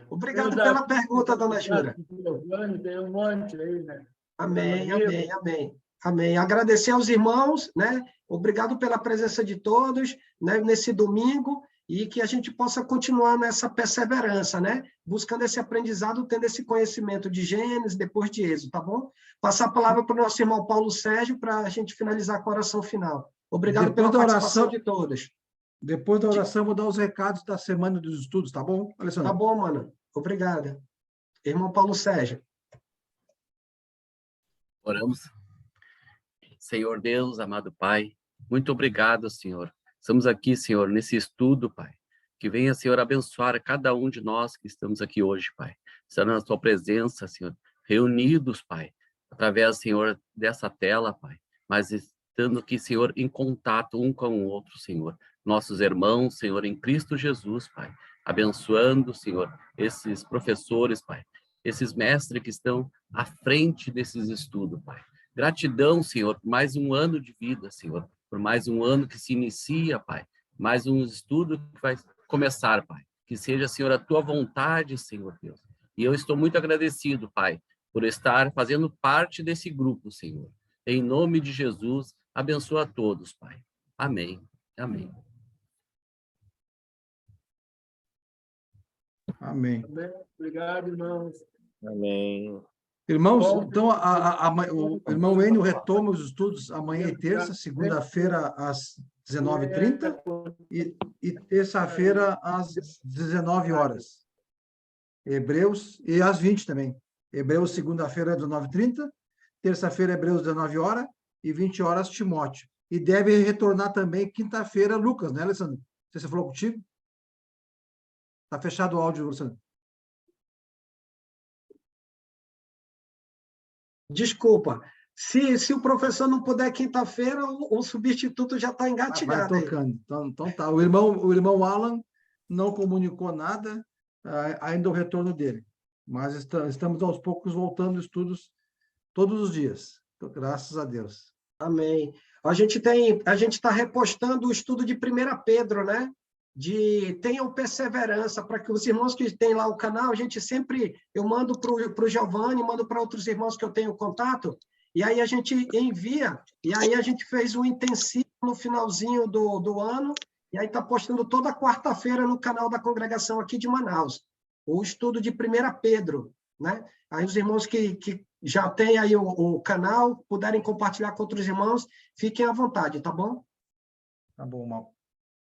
Obrigado pela pergunta, dona Jura. Tem um monte aí, né? Amém, amém, amém. Amém. Agradecer aos irmãos, né? Obrigado pela presença de todos, né, nesse domingo, e que a gente possa continuar nessa perseverança, né? Buscando esse aprendizado, tendo esse conhecimento de Gênesis, depois de Êxodo, tá bom? Passar a palavra para o nosso irmão Paulo Sérgio, para a gente finalizar com a oração final. Obrigado pela participação de todos. Depois da oração, vou dar os recados da semana dos estudos, tá bom, Alessandro? Tá bom, mano. Obrigado. Irmão Paulo Sérgio. Oramos. Senhor Deus, amado Pai, muito obrigado, Senhor. Estamos aqui, Senhor, nesse estudo, Pai. Que venha, Senhor, abençoar a cada um de nós que estamos aqui hoje, Pai. Estando na tua presença, Senhor, reunidos, Pai, através, Senhor, dessa tela, Pai, mas estando aqui, Senhor, em contato um com o outro, Senhor. Nossos irmãos, Senhor, em Cristo Jesus, Pai. Abençoando, Senhor, esses professores, Pai. Esses mestres que estão à frente desses estudos, Pai. Gratidão, Senhor, por mais um ano de vida, Senhor, por mais um ano que se inicia, Pai, mais um estudo que vai começar, Pai. Que seja, Senhor, a tua vontade, Senhor Deus. E eu estou muito agradecido, Pai, por estar fazendo parte desse grupo, Senhor. Em nome de Jesus, abençoa a todos, Pai. Amém. Amém. Amém. Obrigado, irmãos. Amém. Irmãos, então, o irmão Enio retoma os estudos amanhã e terça, segunda-feira às 19h30 e terça-feira às 19 horas. Hebreus, e às 20 também. Hebreus, segunda-feira, às 19h30, terça-feira, Hebreus, 19 horas, e 20 horas, Timóteo. E deve retornar também quinta-feira, Lucas, né, Alessandro? Você falou contigo? Está fechado o áudio, Alessandro. Desculpa, Se o professor não puder quinta-feira, o substituto já está Vai engatilhado. Aí. tocando. Então tá. O irmão Alan não comunicou nada, ainda o retorno dele. Mas estamos aos poucos voltando estudos todos os dias. Então, graças a Deus. Amém. A gente está repostando o estudo de 1 Pedro, né? Tenham perseverança, para que os irmãos que têm lá o canal, eu mando para o Giovanni, mando para outros irmãos que eu tenho contato, e aí a gente envia, e aí a gente fez um intensivo no finalzinho do ano, e aí está postando toda quarta-feira no canal da congregação aqui de Manaus, o estudo de 1 Pedro, né? Aí os irmãos que já têm aí o canal, puderem compartilhar com outros irmãos, fiquem à vontade, tá bom? Tá bom, Mal.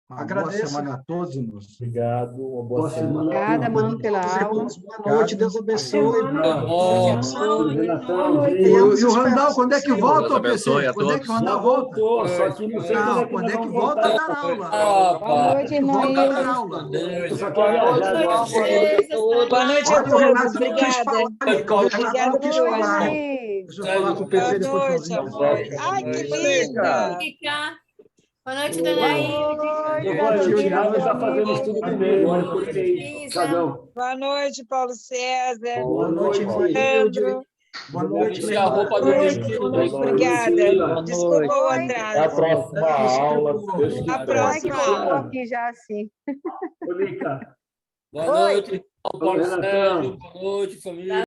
Agradeço. Boa semana a todos, irmãos. Obrigado. Uma boa semana. Obrigada, mano, pela Todos os aula. irmãos, boa noite, Deus abençoe. E o Randall, quando é que volta, Deus abençoe a Quando é que o todos. Randall volta? Só que não sei Quando é que volta a dar aula? Boa noite, irmã Volta a dar Ilse. aula. Eu só quero viajar agora. Boa noite a Olha, o Renato todos. nem quis falar. Obrigada. O Renato não quis falar. Deixa eu falar com o PC Boa depois noite, sozinho. amor. Ai, que linda. Boa noite, dona Ilde. O Thiago está fazendo estudo comigo. Olha por aí. Tiagão. Boa noite, Paulo César. Boa noite, irmã Hilde. Boa noite, Deixa a roupa do Obrigada. Desculpa o Até a atraso. próxima aula. se Deus quiser. A próxima aula. Aqui já assim. Ô, Lica. Boa noite, Oi, Renatão. Boa noite, família.